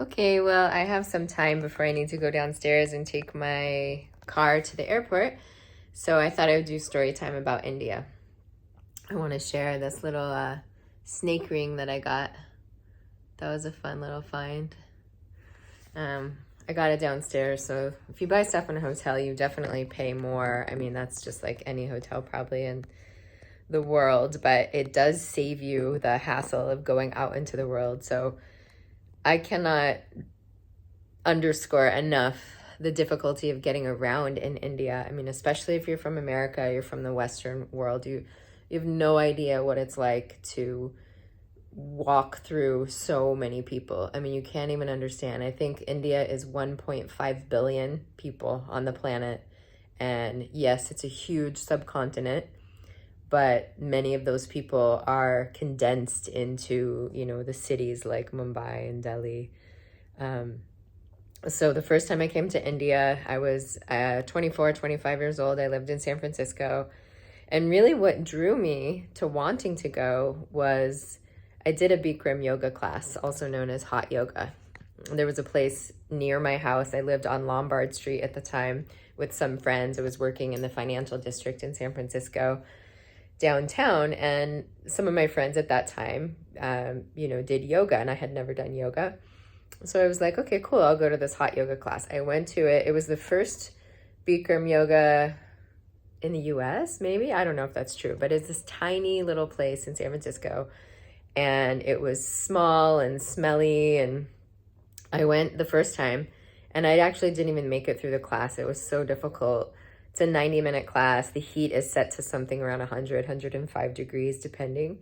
Okay, well, I have some time before I need to go downstairs and take my car to the airport. So I thought I would do story time about India. I want to share this little snake ring that I got. That was a fun little find. I got it downstairs. So if you buy stuff in a hotel, you definitely pay more. I mean, that's just like any hotel probably in the world, but it does save you the hassle of going out into the world. So I cannot underscore enough the difficulty of getting around in India. I mean, especially if you're from America, you're from the Western world, you have no idea what it's like to walk through so many people. I mean, you can't even understand. I think India is 1.5 billion people on the planet. And yes, it's a huge subcontinent, but many of those people are condensed into, the cities like Mumbai and Delhi. So the first time I came to India, I was 24, 25 years old. I lived in San Francisco. And really what drew me to wanting to go was I did a Bikram yoga class, also known as hot yoga. There was a place near my house. I lived on Lombard Street at the time with some friends. I was working in the financial district in San Francisco downtown. And some of my friends at that time, did yoga, and I had never done yoga. So I was like, okay, cool, I'll go to this hot yoga class. I went to it. It was the first Bikram yoga in the US, maybe? I don't know if that's true, but it's this tiny little place in San Francisco. And it was small and smelly. And I went the first time, and I actually didn't even make it through the class. It was so difficult. It's a 90-minute class. The heat is set to something around 100, 105 degrees, depending.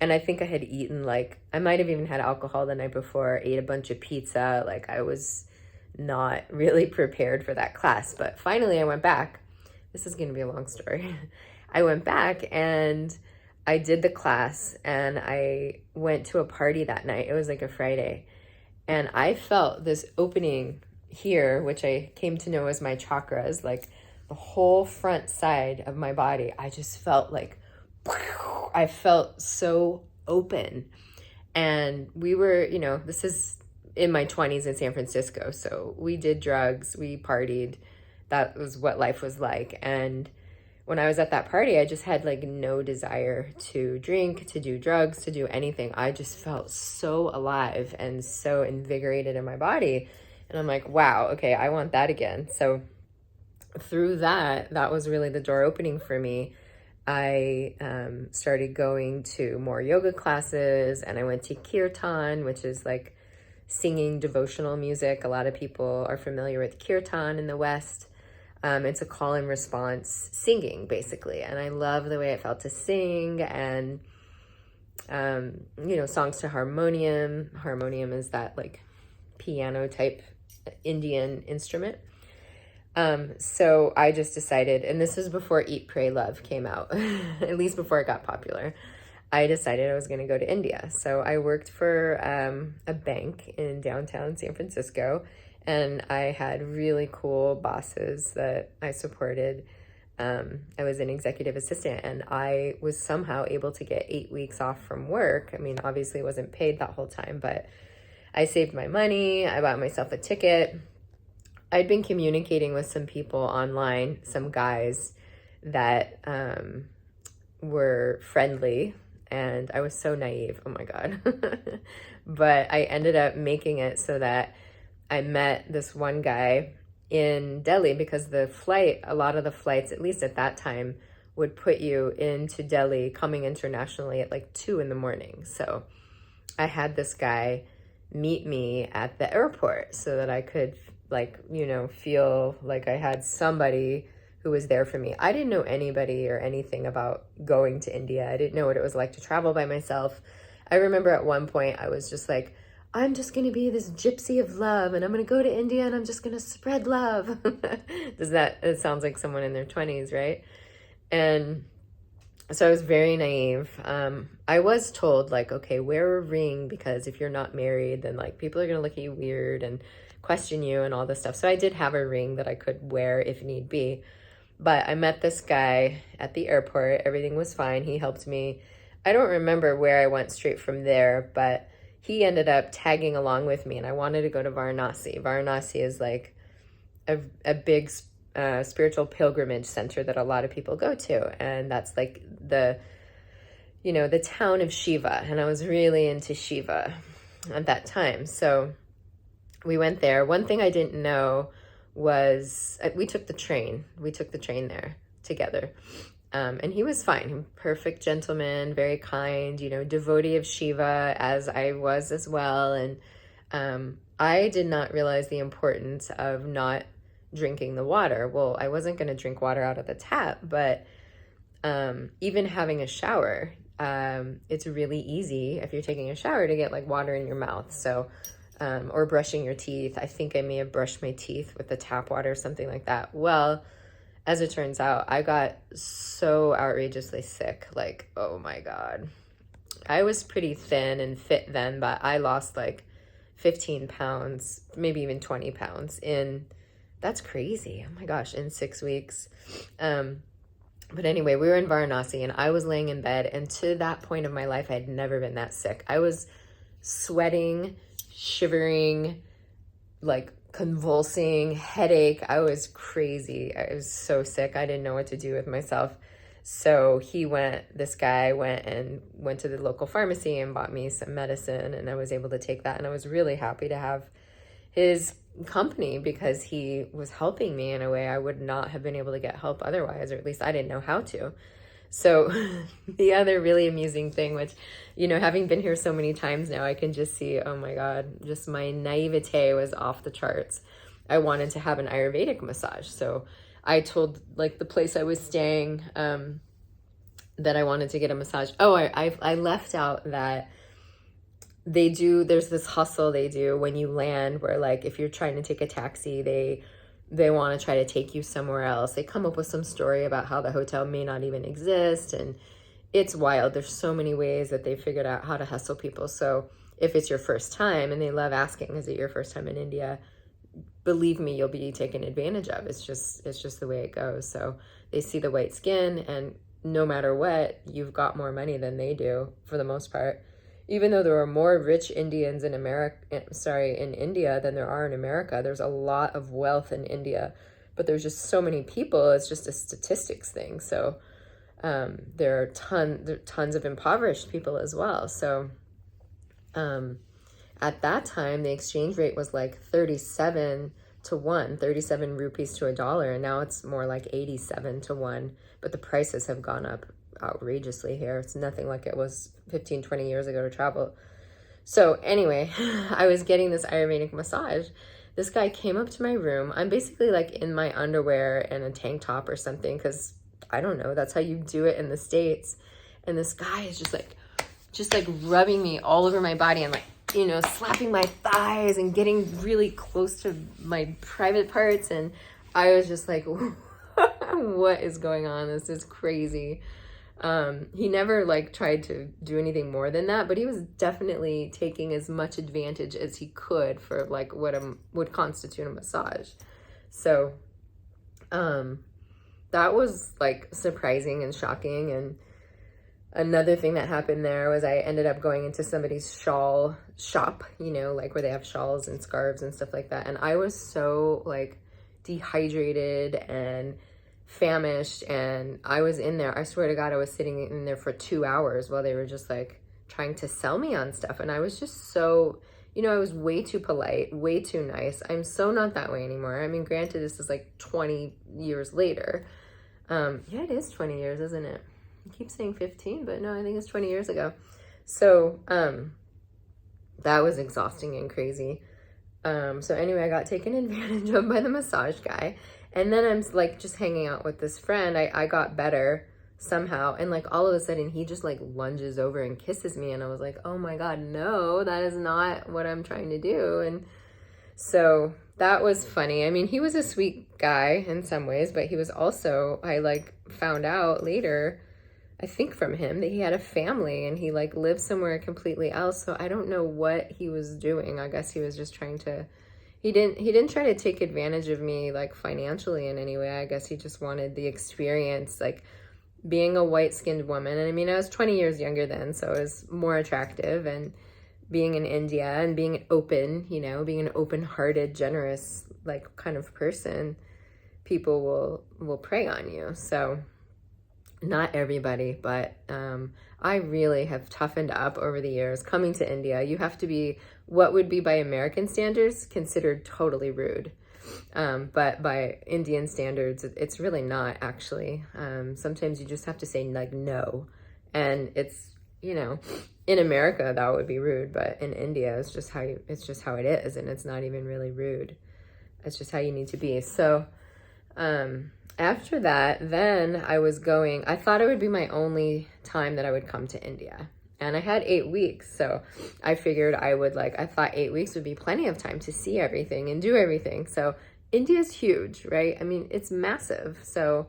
And I think I had eaten, I might have even had alcohol the night before, ate a bunch of pizza. I was not really prepared for that class. But finally I went back. This is going to be a long story. I went back and I did the class, and I went to a party that night. It was like a Friday. And I felt this opening here, which I came to know as my chakras, the whole front side of my body. I just felt I felt so open. And we were, this is in my 20s in San Francisco. So we did drugs, we partied. That was what life was like. And when I was at that party, I just had no desire to drink, to do drugs, to do anything. I just felt so alive and so invigorated in my body. And I'm like, wow, okay, I want that again. So through that was really the door opening for me. I started going to more yoga classes, and I went to kirtan, which is singing devotional music. A lot of people are familiar with kirtan in the West. It's a call and response singing, basically. And I love the way it felt to sing, and, songs to harmonium. Harmonium is that piano type Indian instrument. So I just decided, and this is before Eat, Pray, Love came out, at least before it got popular. I decided I was going to go to India. So I worked for a bank in downtown San Francisco, and I had really cool bosses that I supported. I was an executive assistant, and I was somehow able to get 8 weeks off from work. I mean, obviously it wasn't paid that whole time, but I saved my money. I bought myself a ticket. I'd been communicating with some people online, some guys that were friendly, and I was so naive. Oh my God. But I ended up making it so that I met this one guy in Delhi, because a lot of the flights, at least at that time, would put you into Delhi coming internationally at 2 in the morning. So I had this guy meet me at the airport so that I could feel like I had somebody who was there for me. I didn't know anybody or anything about going to India. I didn't know what it was like to travel by myself. I remember at one point I was just like, I'm just going to be this gypsy of love, and I'm going to go to India, and I'm just going to spread love. It sounds like someone in their 20s, right? And so I was very naive. I was told okay, wear a ring, because if you're not married, then people are going to look at you weird and question you and all this stuff. So I did have a ring that I could wear if need be. But I met this guy at the airport. Everything was fine. He helped me. I don't remember where I went straight from there, but he ended up tagging along with me, and I wanted to go to Varanasi. Varanasi is like a big spiritual pilgrimage center that a lot of people go to, and that's like the the town of Shiva, and I was really into Shiva at that time. So we went there. One thing I didn't know was we took the train. We took the train there together. And he was fine, perfect gentleman, very kind, devotee of Shiva, as I was as well. And I did not realize the importance of not drinking the water. Well, I wasn't going to drink water out of the tap, but even having a shower, it's really easy if you're taking a shower to get like water in your mouth. So, or brushing your teeth. I think I may have brushed my teeth with the tap water or something like that. Well, as it turns out, I got so outrageously sick. Like, oh my God. I was pretty thin and fit then, but I lost like 15 pounds, maybe even 20 pounds that's crazy. Oh my gosh, in 6 weeks. But anyway, we were in Varanasi and I was laying in bed, and to that point of my life, I had never been that sick. I was sweating, shivering, like convulsing, headache. I was crazy. I was so sick. I didn't know what to do with myself. So this guy went to the local pharmacy and bought me some medicine, and I was able to take that. And I was really happy to have his company because he was helping me in a way I would not have been able to get help otherwise, or at least I didn't know how to. So the other really amusing thing, which, having been here so many times now, I can just see, oh my God, just my naivete was off the charts. I wanted to have an Ayurvedic massage. So I told like the place I was staying that I wanted to get a massage. Oh, I left out that there's this hustle they do when you land where like if you're trying to take a taxi, they want to try to take you somewhere else. They come up with some story about how the hotel may not even exist, and it's wild. There's so many ways that they figured out how to hustle people. So if it's your first time, and they love asking, is it your first time in India? Believe me, you'll be taken advantage of. It's just the way it goes. So they see the white skin, and no matter what, you've got more money than they do for the most part. Even though there are more rich Indians in India than there are in America, there's a lot of wealth in India, but there's just so many people. It's just a statistics thing. So there are tons of impoverished people as well. So at that time, the exchange rate was like 37 to 1, 37 rupees to $1, and now it's more like 87 to 1. But the prices have gone up outrageously here. It's nothing like it was 15, 20 years ago to travel. So anyway, I was getting this Ayurvedic massage. This guy came up to my room. I'm basically like in my underwear and a tank top or something, because I don't know, that's how you do it in the States. And this guy is just like rubbing me all over my body and like, slapping my thighs and getting really close to my private parts. And I was just like, what is going on? This is crazy. He never like tried to do anything more than that, but he was definitely taking as much advantage as he could for like what would constitute a massage. So, that was like surprising and shocking. And another thing that happened there was I ended up going into somebody's shawl shop, like where they have shawls and scarves and stuff like that. And I was so like dehydrated and famished, and I was in there. I swear to God, I was sitting in there for 2 hours while they were just like trying to sell me on stuff. And I was just so, I was way too polite, way too nice. I'm so not that way anymore. I mean, granted, this is like 20 years later. Yeah, it is 20 years, isn't it? I keep saying 15, but no, I think it's 20 years ago. So, that was exhausting and crazy. So anyway, I got taken advantage of by the massage guy. And then I'm like just hanging out with this friend. I got better somehow. And like all of a sudden he just like lunges over and kisses me. And I was like, oh my God, no, that is not what I'm trying to do. And so that was funny. I mean, he was a sweet guy in some ways, but he was also, I like found out later, I think from him, that he had a family and he like lived somewhere completely else. So I don't know what he was doing. I guess he was just trying to, he didn't try to take advantage of me like financially in any way. I guess he just wanted the experience, like being a white-skinned woman. And I mean, I was 20 years younger then, so it was more attractive. And being in India and being open, you know, being an open-hearted, generous, like, kind of person, people will prey on you. So not everybody, but I really have toughened up over the years. Coming to India, you have to be what would be by American standards considered totally rude. But by Indian standards, it's really not, actually. Sometimes you just have to say, like, no. And it's, you know, in America that would be rude, but in India it's just how it is, and it's not even really rude. It's just how you need to be. So after that, then I thought it would be my only time that I would come to India. And I had 8 weeks, so I figured I thought 8 weeks would be plenty of time to see everything and do everything. So India's huge, right? I mean, it's massive. So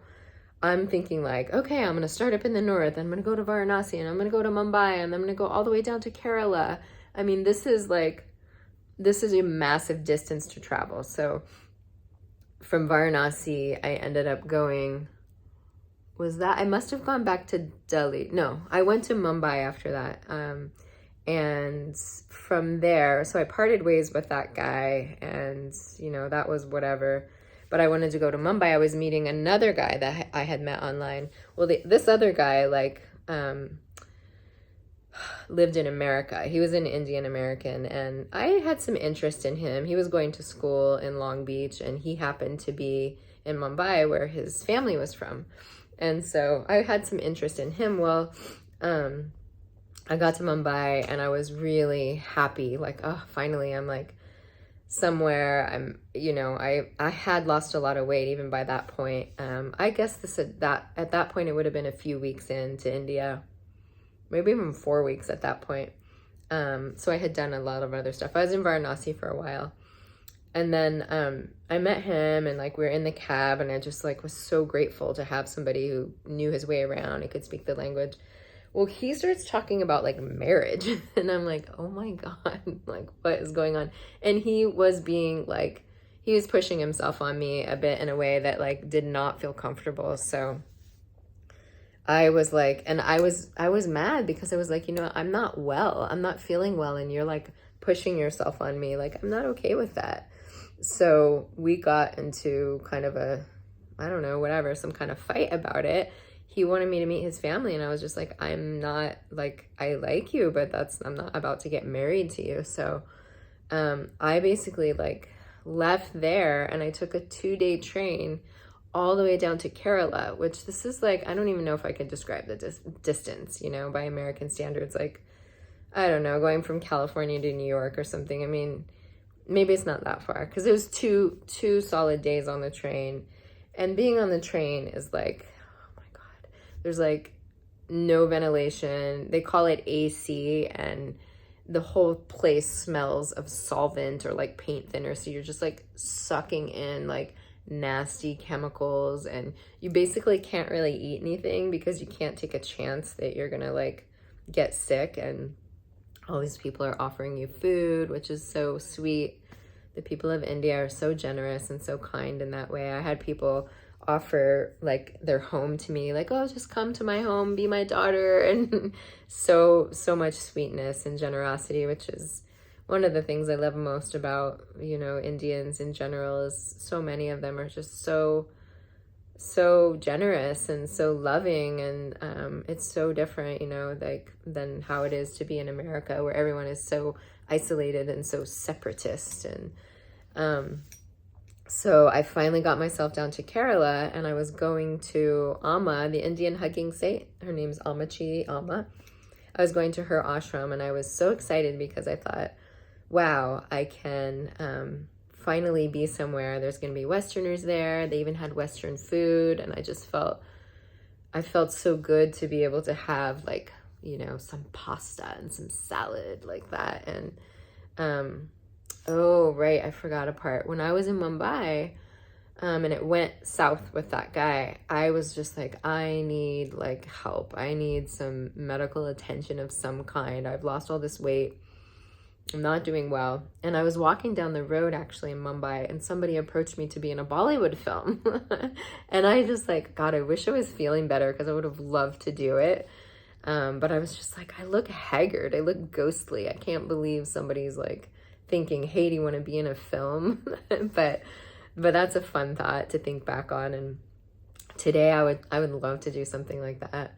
I'm thinking, like, okay, I'm going to start up in the north. I'm going to go to Varanasi, and I'm going to go to Mumbai, and I'm going to go all the way down to Kerala. I mean, this is a massive distance to travel. So from Varanasi, I ended up going, I must have gone back to Delhi. No, I went to Mumbai after that. And from there, so I parted ways with that guy, and, you know, that was whatever. But I wanted to go to Mumbai. I was meeting another guy that I had met online. Well, this other guy, lived in America. He was an Indian American, and I had some interest in him. He was going to school in Long Beach, and he happened to be in Mumbai, where his family was from. And so I had some interest in him. Well, I got to Mumbai, and I was really happy. Like, oh, finally, I'm like somewhere. I had lost a lot of weight even by that point. I guess at that point it would have been a few weeks into India, maybe even 4 weeks at that point. So I had done a lot of other stuff. I was in Varanasi for a while, and then I met him, and like we were in the cab, and I just like was so grateful to have somebody who knew his way around and could speak the language. Well, he starts talking about like marriage, and I'm like, oh my God, like what is going on? And he was pushing himself on me a bit in a way that like did not feel comfortable. So I was like, and I was mad because I was like, you know, I'm not well. I'm not feeling well, and you're like pushing yourself on me. Like, I'm not okay with that. So we got into kind of some kind of fight about it. He wanted me to meet his family, and I was just like, I'm not, like, I like you, but I'm not about to get married to you. So I basically like left there, and I took a 2-day train all the way down to Kerala, which this is like, I don't even know if I could describe the distance, you know, by American standards. Like, I don't know, going from California to New York or something. I mean, maybe it's not that far, because it was two solid days on the train. And being on the train is like, there's like no ventilation. They call it AC, and the whole place smells of solvent or like paint thinner. So you're just like sucking in like nasty chemicals, and you basically can't really eat anything because you can't take a chance that you're gonna like get sick. And all these people are offering you food, which is so sweet. The people of India are so generous and so kind in that way. I had people offer like their home to me, like, oh, just come to my home, be my daughter, and so much sweetness and generosity, which is one of the things I love most about, you know, Indians in general. Is so many of them are just so generous and so loving, and it's so different, you know, like than how it is to be in America, where everyone is so isolated and so separatist. And so I finally got myself down to Kerala, and I was going to Amma, the Indian hugging saint. Her name's Amachi Amma. I was going to her ashram, and I was so excited because I thought, wow, I can finally be somewhere. There's going to be Westerners there. They even had Western food, and I felt so good to be able to have, like, you know, some pasta and some salad like that. And oh, right, I forgot a part. When I was in Mumbai, and it went south with that guy, I was just like, I need like help. I need some medical attention of some kind. I've lost all this weight. I'm not doing well. And I was walking down the road actually in Mumbai, and somebody approached me to be in a Bollywood film. And I just like, God, I wish I was feeling better, because I would have loved to do it. But I was just like, I look haggard. I look ghostly. I can't believe somebody's like thinking, hey, do you want to be in a film? but that's a fun thought to think back on. And today I would love to do something like that.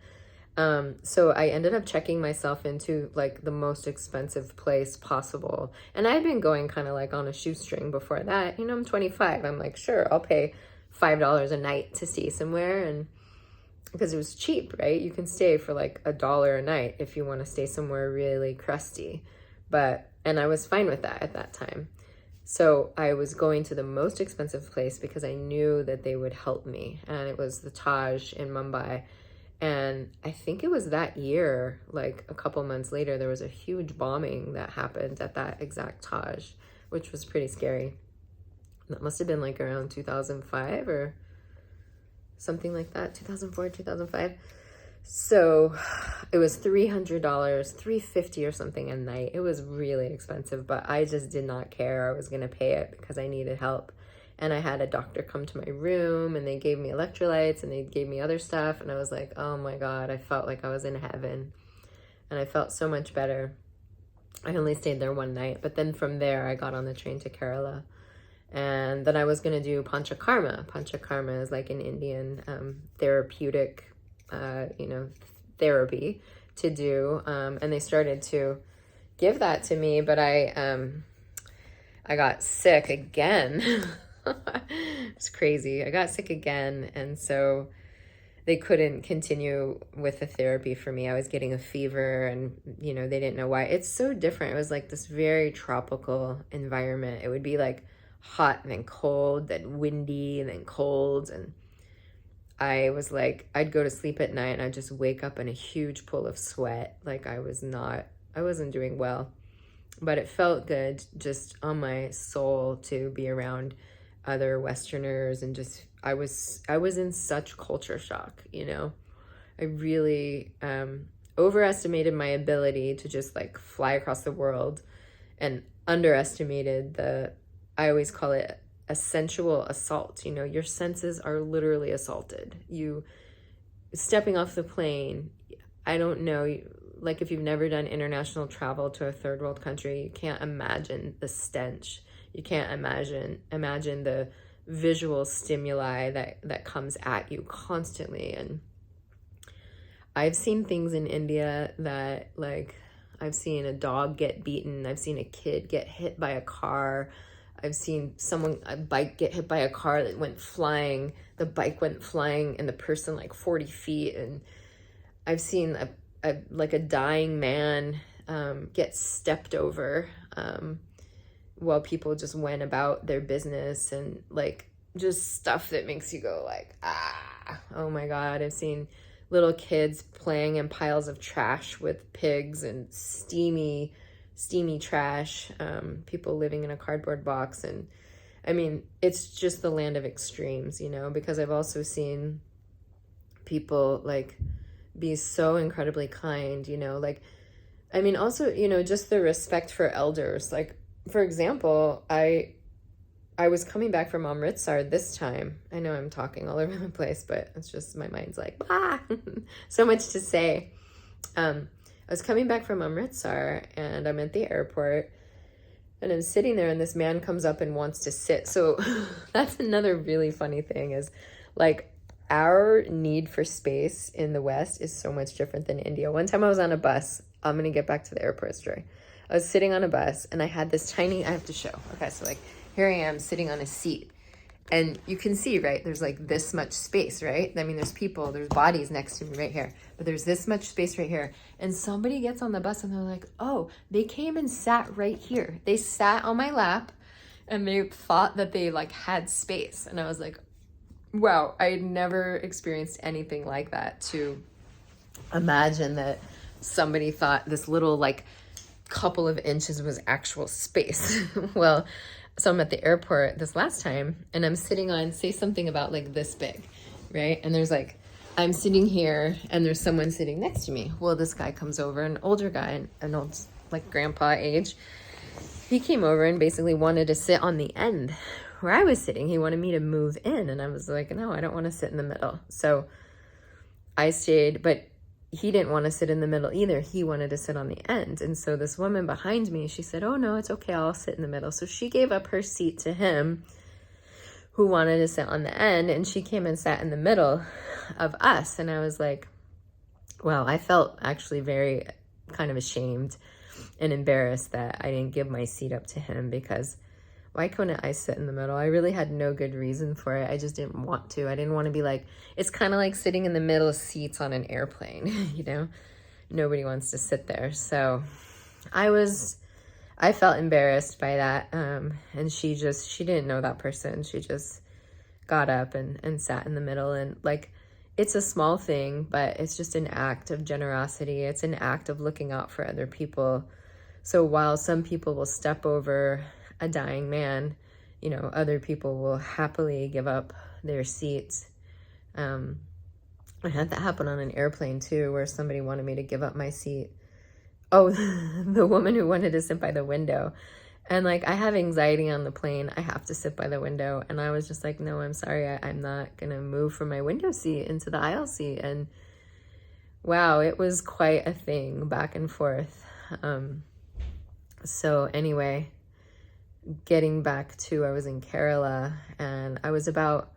So I ended up checking myself into like the most expensive place possible. And I'd been going kind of like on a shoestring before that. You know, I'm 25. I'm like, sure, I'll pay $5 a night to stay somewhere. And because it was cheap, right? You can stay for like $1 a night if you want to stay somewhere really crusty. And I was fine with that at that time. So I was going to the most expensive place because I knew that they would help me. And it was the Taj in Mumbai. And I think it was that year, like a couple months later, there was a huge bombing that happened at that exact Taj, which was pretty scary. That must have been like around 2005 or something like that, 2004, 2005. So it was $300, $350 or something a night. It was really expensive, but I just did not care. I was going to pay it because I needed help. And I had a doctor come to my room and they gave me electrolytes and they gave me other stuff. And I was like, oh my God, I felt like I was in heaven. And I felt so much better. I only stayed there one night. But then from there, I got on the train to Kerala. And then I was going to do Panchakarma. Panchakarma is like an Indian therapeutic, therapy to do. And they started to give that to me. But I got sick again. It's crazy. I got sick again, and so they couldn't continue with the therapy for me. I was getting a fever, and they didn't know why. It's so different. It was like this very tropical environment. It would be like hot and then cold, then windy and then cold, and I was like, I'd go to sleep at night and I'd just wake up in a huge pool of sweat. Like I wasn't doing well, but it felt good just on my soul to be around other Westerners. And just I was in such culture shock. I really overestimated my ability to just like fly across the world, and underestimated I always call it a sensual assault. Your senses are literally assaulted. You stepping off the plane, I don't know, like if you've never done international travel to a third world country, you can't imagine the stench. You can't imagine the visual stimuli that comes at you constantly. And I've seen things in India that, like, I've seen a dog get beaten. I've seen a kid get hit by a car. I've seen a bike get hit by a car that went flying. The bike went flying and the person like 40 feet. And I've seen a dying man get stepped over while people just went about their business, and like just stuff that makes you go like, oh my God. I've seen little kids playing in piles of trash with pigs and steamy trash, people living in a cardboard box. And I mean, it's just the land of extremes, because I've also seen people like be so incredibly kind, like, I mean, also, just the respect for elders. Like, for example, I was coming back from Amritsar this time. I know I'm talking all over the place, but it's just my mind's like, so much to say. I was coming back from Amritsar and I'm at the airport and I'm sitting there and this man comes up and wants to sit. So that's another really funny thing is like our need for space in the West is so much different than India. One time I was on a bus. I'm going to get back to the airport story. I was sitting on a bus and I had this I have to show. Okay, so like here I am sitting on a seat. And you can see, right, there's like this much space, right? I mean, there's people, there's bodies next to me right here. But there's this much space right here. And somebody gets on the bus and they're like, oh, they came and sat right here. They sat on my lap and they thought that they like had space. And I was like, wow, I had never experienced anything like that, to imagine that somebody thought this little like couple of inches was actual space. Well, so I'm at the airport this last time and I'm sitting on, say something about like this big, right? And there's like, I'm sitting here and there's someone sitting next to me. Well, this guy comes over, an older guy, an old like grandpa age. He came over and basically wanted to sit on the end where I was sitting. He wanted me to move in and I was like, no, I don't want to sit in the middle. So I stayed, but he didn't want to sit in the middle either. He wanted to sit on the end. And so this woman behind me, she said, oh no, it's okay, I'll sit in the middle. So she gave up her seat to him, who wanted to sit on the end, and she came and sat in the middle of us. And I was like, wow, I felt actually very kind of ashamed and embarrassed that I didn't give my seat up to him, because why couldn't I sit in the middle? I really had no good reason for it. I just didn't want to. I didn't want to be like, it's kind of like sitting in the middle seats on an airplane, you know? Nobody wants to sit there. So I felt embarrassed by that. And she didn't know that person. She just got up and sat in the middle. And like, it's a small thing, but it's just an act of generosity. It's an act of looking out for other people. So while some people will step over a dying man, you know, other people will happily give up their seats. I had that happen on an airplane too, where somebody wanted me to give up my seat. Oh, the woman who wanted to sit by the window. And like, I have anxiety on the plane. I have to sit by the window. And I was just like, no, I'm sorry. I'm not going to move from my window seat into the aisle seat. And wow, it was quite a thing back and forth. So anyway, getting back to, I was in Kerala, and I was about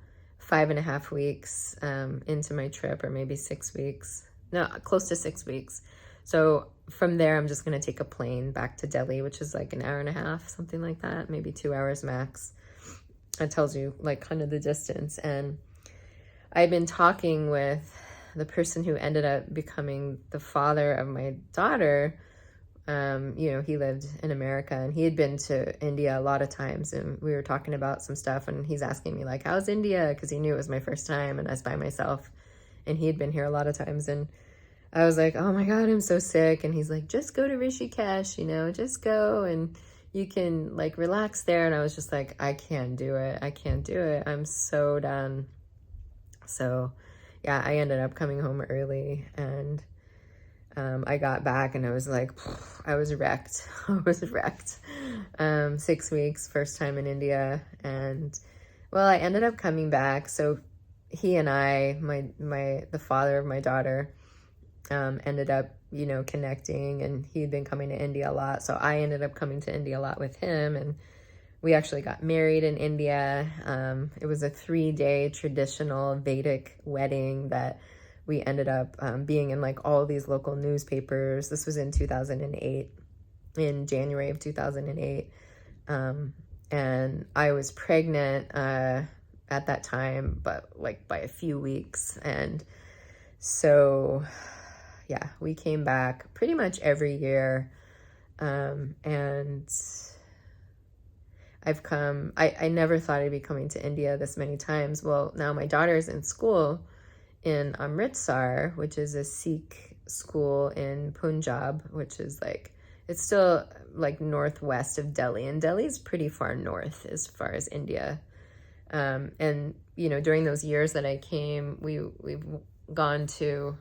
5.5 weeks into my trip, or maybe 6 weeks. No, close to 6 weeks. So from there, I'm just going to take a plane back to Delhi, which is like an hour and a half, something like that, maybe 2 hours max. It tells you like kind of the distance. And I'd been talking with the person who ended up becoming the father of my daughter. You know, he lived in America, and he had been to India a lot of times, and we were talking about some stuff, and he's asking me like, how's India? Because he knew it was my first time and I was by myself, and he had been here a lot of times. And I was like, oh my God, I'm so sick. And he's like, just go to Rishikesh, you know, just go and you can like relax there. And I was just like, I can't do it. I can't do it. I'm so done. So yeah, I ended up coming home early, and I got back and I was like, I was wrecked. I was wrecked. 6 weeks, first time in India. And well, I ended up coming back. So he and I, the father of my daughter, ended up, you know, connecting, and he'd been coming to India a lot. So I ended up coming to India a lot with him, and we actually got married in India. It was a 3-day traditional Vedic wedding that we ended up being in like all these local newspapers. This was in 2008, in January of 2008. And I was pregnant at that time, but like by a few weeks. And so yeah, we came back pretty much every year. And I've come, I never thought I'd be coming to India this many times. Well, now my daughter's in school in Amritsar, which is a Sikh school in Punjab, which is like, it's still like northwest of Delhi, and Delhi's pretty far north as far as India. And you know, during those years that I came, we've gone to,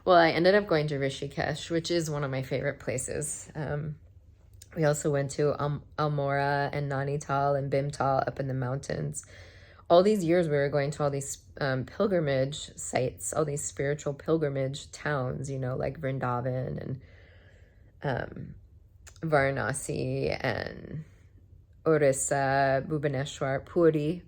well, I ended up going to Rishikesh, which is one of my favorite places. We also went to Almora and Nainital and Bhimtal up in the mountains. All these years we were going to all these pilgrimage sites, all these spiritual pilgrimage towns, you know, like Vrindavan and Varanasi and Orissa, Bhubaneswar, Puri.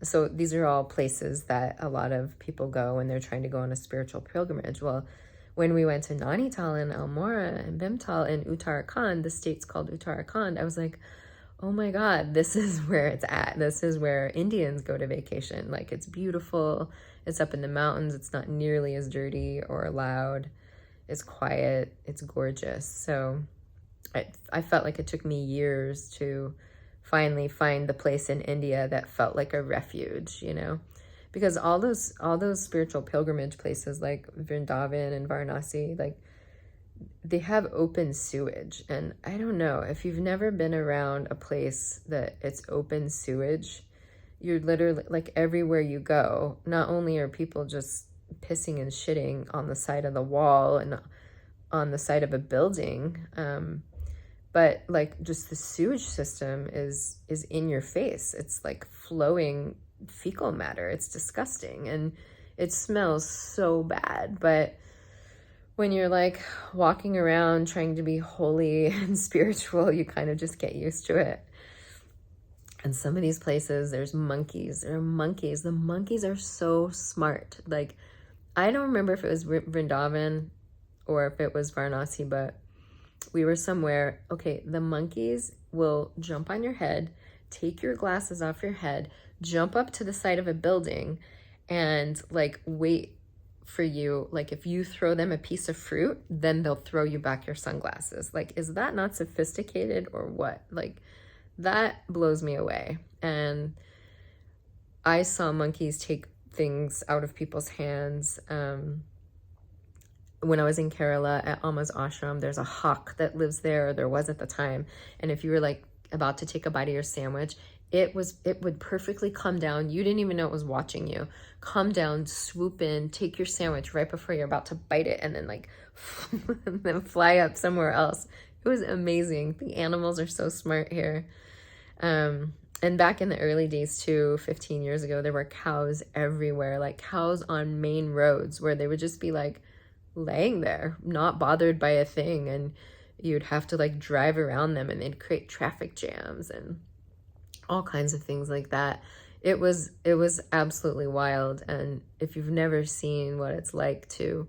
So these are all places that a lot of people go when they're trying to go on a spiritual pilgrimage. Well, when we went to Nainital and Almora and Bhimtal and Uttarakhand, the state's called Uttarakhand, I was like, oh my God, this is where it's at. This is where Indians go to vacation. Like, it's beautiful. It's up in the mountains. It's not nearly as dirty or loud. It's quiet. It's gorgeous. So I felt like it took me years to finally find the place in India that felt like a refuge, you know, because all those spiritual pilgrimage places like Vrindavan and Varanasi, like, they have open sewage. And I don't know, if you've never been around a place that it's open sewage, you're literally like, everywhere you go, not only are people just pissing and shitting on the side of the wall and on the side of a building, but like, just the sewage system is in your face. It's like flowing fecal matter. It's disgusting, and it smells so bad. But when you're like walking around trying to be holy and spiritual, you kind of just get used to it. And some of these places, there's monkeys. There are monkeys. The monkeys are so smart. Like, I don't remember if it was Vrindavan or if it was Varanasi, but we were somewhere. Okay, the monkeys will jump on your head, take your glasses off your head, jump up to the side of a building, and like wait for you. Like, if you throw them a piece of fruit, then they'll throw you back your sunglasses. Like, is that not sophisticated or what? Like, that blows me away. And I saw monkeys take things out of people's hands. When I was in Kerala at Alma's ashram, there's a hawk that lives there, or there was at the time. And if you were like about to take a bite of your sandwich, it would perfectly come down. You didn't even know it was watching you. Come down, swoop in, take your sandwich right before you're about to bite it, and then like and then fly up somewhere else. It was amazing. The animals are so smart here. And back in the early days too, 15 years ago, there were cows everywhere, like cows on main roads where they would just be like laying there, not bothered by a thing. And you'd have to like drive around them, and they'd create traffic jams and all kinds of things like that. It was absolutely wild. And if you've never seen what it's like to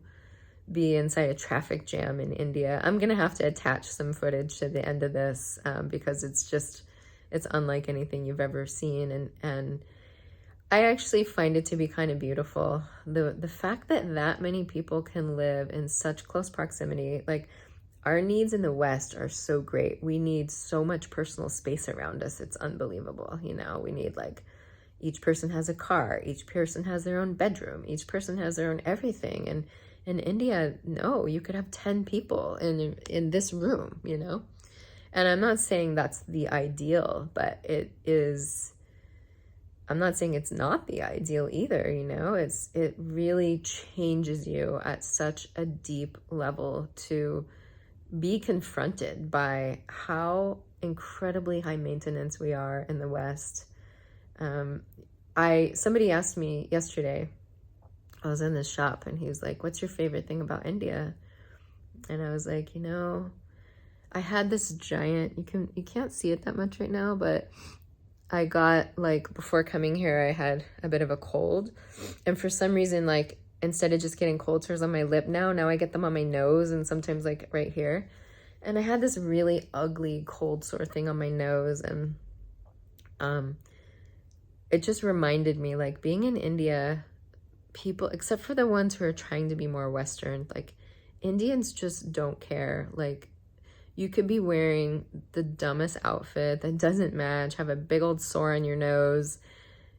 be inside a traffic jam in India, I'm gonna have to attach some footage to the end of this, because it's unlike anything you've ever seen. And I actually find it to be kind of beautiful. The fact that many people can live in such close proximity. Like, our needs in the West are so great. We need so much personal space around us. It's unbelievable. You know, we need like, each person has a car, each person has their own bedroom, each person has their own everything. And in India, no, you could have 10 people in this room, you know? And I'm not saying that's the ideal, but it is. I'm not saying it's not the ideal either, you know? It really changes you at such a deep level to be confronted by how incredibly high maintenance we are in the West. Somebody asked me yesterday, I was in this shop, and he was like, what's your favorite thing about India? And I was like, you know, I had this giant, you can't see it that much right now, but I got, like, before coming here, I had a bit of a cold. And for some reason, like, instead of just getting cold sores on my lip now I get them on my nose and sometimes, like, right here. And I had this really ugly cold sore thing on my nose. And it just reminded me, like, being in India, people, except for the ones who are trying to be more Western, like, Indians just don't care. Like, you could be wearing the dumbest outfit that doesn't match, have a big old sore on your nose.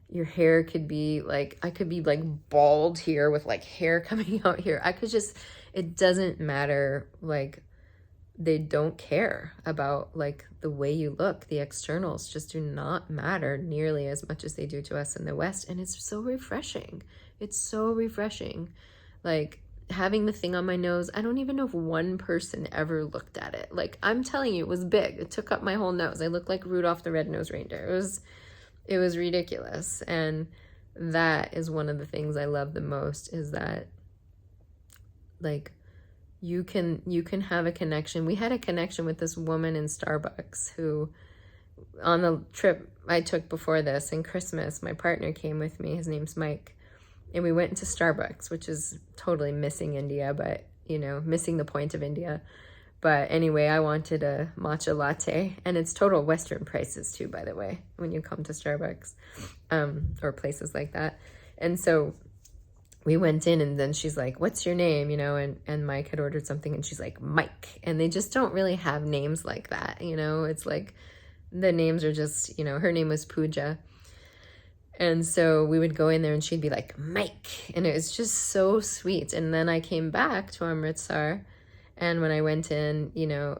Your hair could be like, I could be like bald here with like hair coming out here. It doesn't matter. Like, they don't care about like the way you look. The externals just do not matter nearly as much as they do to us in the West. And it's so refreshing. It's so refreshing. Like, having the thing on my nose, I don't even know if one person ever looked at it. Like, I'm telling you, it was big. It took up my whole nose. I looked like Rudolph the Red-Nosed Reindeer. It was ridiculous. And that is one of the things I love the most, is that, like, you can have a connection. We had a connection with this woman in Starbucks who, on the trip I took before this, in Christmas, my partner came with me. His name's Mike. And we went into Starbucks, which is totally missing India, but, you know, missing the point of India. But anyway, I wanted a matcha latte, and it's total Western prices too, by the way, when you come to Starbucks, or places like that. And so we went in, and then she's like, what's your name? You know, and Mike had ordered something, and she's like, Mike. And they just don't really have names like that. You know, it's like, the names are just, you know, her name was Pooja. And so we would go in there, and she'd be like, Mike. And it was just so sweet. And then I came back to Amritsar, and when I went in, you know,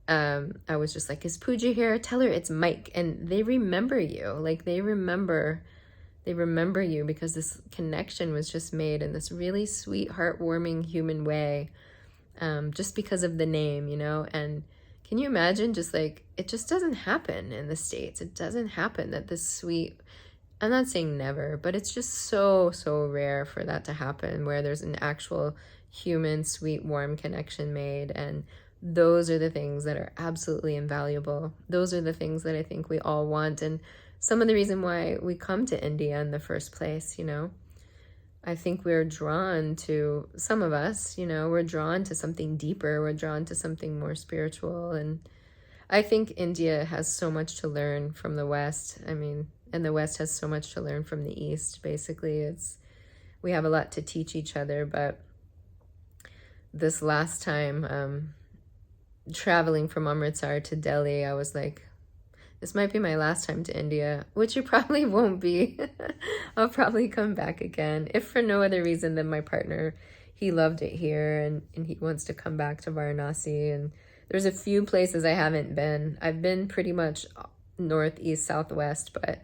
I was just like, is Pooja here? Tell her it's Mike. And they remember you. Like, they remember you because this connection was just made in this really sweet, heartwarming human way, just because of the name, you know. And can you imagine, just like, it just doesn't happen in the States. It doesn't happen that this sweet, I'm not saying never, but it's just so, so rare for that to happen, where there's an actual human, sweet, warm connection made. And those are the things that are absolutely invaluable. Those are the things that I think we all want. And some of the reason why we come to India in the first place, you know. I think we're drawn to, some of us, you know, we're drawn to something deeper. We're drawn to something more spiritual. And I think India has so much to learn from the West. I mean, and the West has so much to learn from the East. Basically, we have a lot to teach each other. But this last time, traveling from Amritsar to Delhi, I was like, this might be my last time to India, which it probably won't be. I'll probably come back again, if for no other reason than my partner, he loved it here, and he wants to come back to Varanasi. And there's a few places I haven't been. I've been pretty much north, east, southwest, but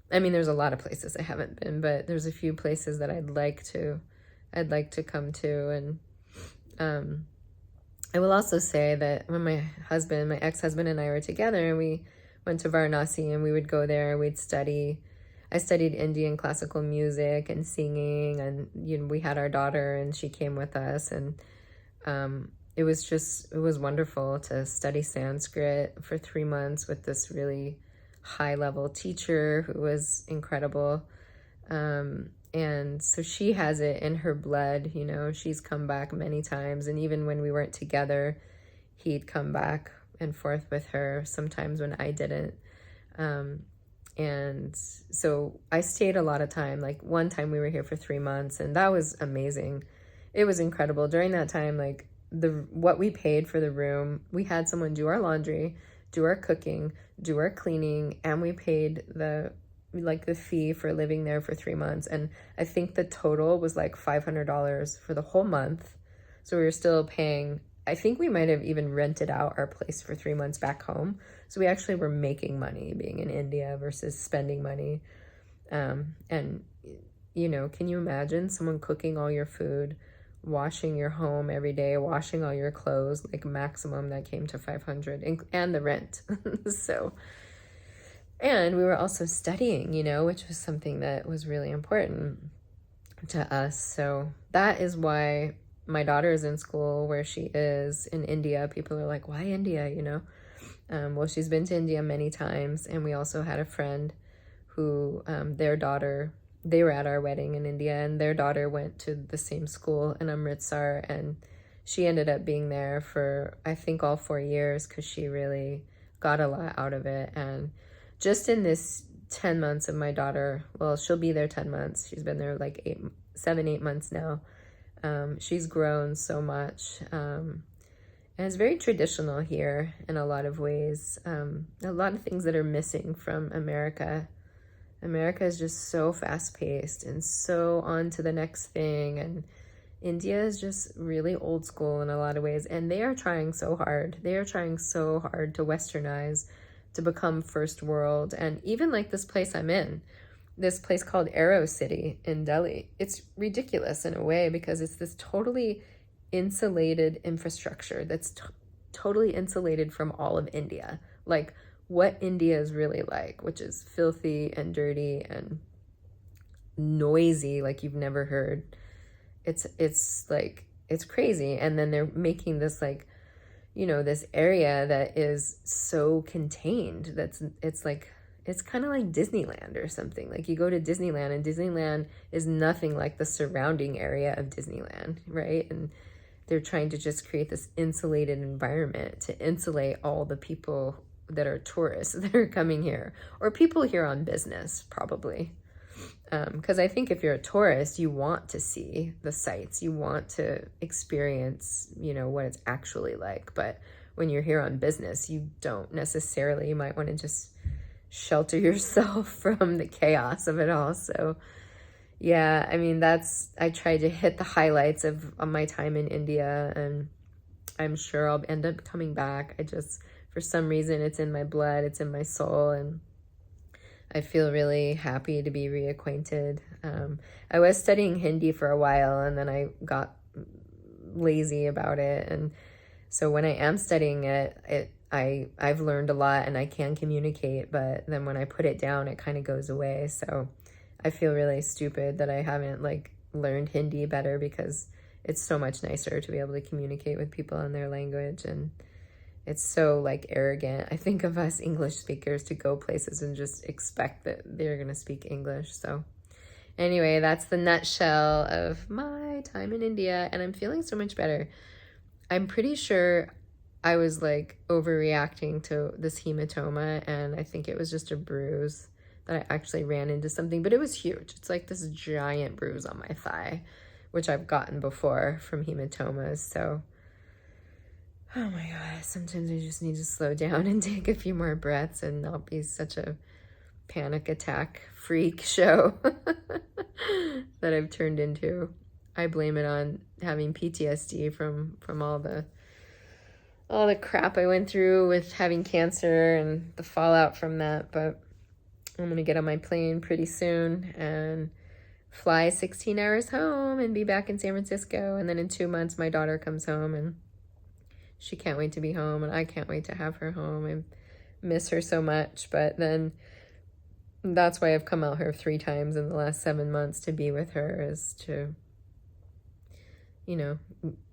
I mean, there's a lot of places I haven't been, but there's a few places that I'd like to come to. And I will also say that when my ex-husband and I were together, and we went to Varanasi, and we would go there, we'd study. I studied Indian classical music and singing, and you know, we had our daughter, and she came with us, and it was wonderful to study Sanskrit for 3 months with this really high-level teacher who was incredible. And so she has it in her blood, you know. She's come back many times, and even when we weren't together, he'd come back and forth with her sometimes when I didn't. And so I stayed a lot of time. Like one time we were here for 3 months, and that was amazing. It was incredible. During that time, like what we paid for the room, we had someone do our laundry, do our cooking, do our cleaning, and we paid the fee for living there for 3 months. And I think the total was like $500 for the whole month. So we were still paying, I think we might have even rented out our place for 3 months back home. So we actually were making money being in India versus spending money. And, you know, can you imagine someone cooking all your food, washing your home every day, washing all your clothes, like maximum that came to 500 and the rent. So, and we were also studying, you know, which was something that was really important to us. So that is why my daughter is in school where she is in India. People are like, why India, you know? Well, she's been to India many times. And we also had a friend who, their daughter, they were at our wedding in India, and their daughter went to the same school in Amritsar, and she ended up being there for, I think, all 4 years because she really got a lot out of it. And just in this 10 months of my daughter, well, she'll be there 10 months. She's been there like 8 months now. She's grown so much. And it's very traditional here in a lot of ways. A lot of things that are missing from America. America is just so fast-paced and so on to the next thing. And India is just really old school in a lot of ways. And they are trying so hard. They are trying so hard to westernize, to become first world. And even like this place I'm in, this place called Aero City in Delhi, it's ridiculous in a way because it's this totally insulated infrastructure that's totally insulated from all of India. Like what India is really like, which is filthy and dirty and noisy like you've never heard. It's like, it's crazy. And then they're making this like, you know, this area that is so contained. It's kind of like Disneyland or something. Like you go to Disneyland, and Disneyland is nothing like the surrounding area of Disneyland, right? And they're trying to just create this insulated environment to insulate all the people that are tourists that are coming here, or people here on business, probably. Because I think if you're a tourist, you want to see the sights, you want to experience, you know, what it's actually like. But when you're here on business, you don't necessarily, you might want to just shelter yourself from the chaos of it all. So yeah, I mean, I tried to hit the highlights of my time in India, and I'm sure I'll end up coming back. For some reason, it's in my blood, it's in my soul, and I feel really happy to be reacquainted. I was studying Hindi for a while, and then I got lazy about it. And so when I am studying it, I've learned a lot and I can communicate, but then when I put it down, it kind of goes away. So I feel really stupid that I haven't like learned Hindi better, because it's so much nicer to be able to communicate with people in their language. And it's so like arrogant, I think, of us English speakers to go places and just expect that they're going to speak English. So anyway, that's the nutshell of my time in India, and I'm feeling so much better. I'm pretty sure I was like overreacting to this hematoma, and I think it was just a bruise that I actually ran into something, but it was huge. It's like this giant bruise on my thigh, which I've gotten before from hematomas. So, oh my God, sometimes I just need to slow down and take a few more breaths and not be such a panic attack freak show that I've turned into. I blame it on having PTSD from all the crap I went through with having cancer and the fallout from that. But I'm gonna get on my plane pretty soon and fly 16 hours home and be back in San Francisco. And then in 2 months, my daughter comes home, and she can't wait to be home, and I can't wait to have her home. I miss her so much. But then that's why I've come out here 3 times in the last 7 months to be with her, is to, you know,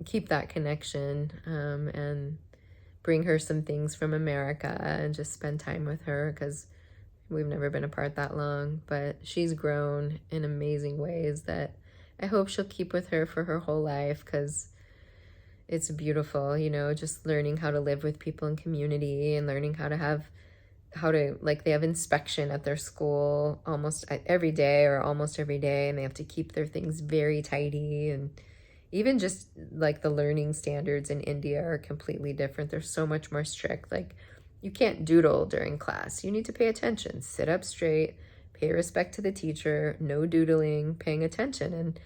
keep that connection, and bring her some things from America and just spend time with her, because we've never been apart that long. But she's grown in amazing ways that I hope she'll keep with her for her whole life, because it's beautiful, you know, just learning how to live with people in community, and learning how to like, they have inspection at their school almost every day, or almost every day, and they have to keep their things very tidy. And even just like the learning standards in India are completely different. They're so much more strict. Like, you can't doodle during class. You need to pay attention, sit up straight, pay respect to the teacher, no doodling, paying attention. And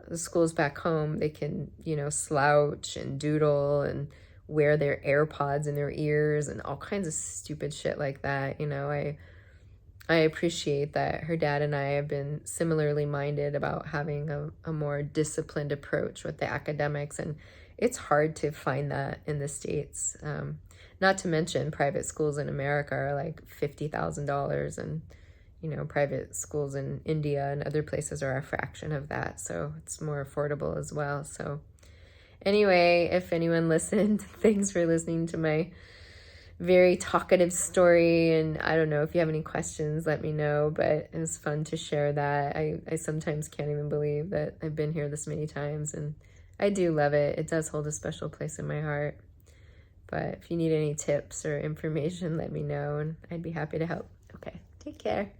the schools back home, they can, you know, slouch and doodle and wear their AirPods in their ears and all kinds of stupid shit like that. You know, I appreciate that her dad and I have been similarly minded about having a more disciplined approach with the academics, and it's hard to find that in the States. Not to mention private schools in America are like $50,000, and, you know, private schools in India and other places are a fraction of that, so it's more affordable as well. So anyway, if anyone listened, thanks for listening to my very talkative story. And I don't know, if you have any questions, let me know. But it was fun to share that. I sometimes can't even believe that I've been here this many times, and I do love it. It does hold a special place in my heart. But if you need any tips or information, let me know, and I'd be happy to help. Okay, take care.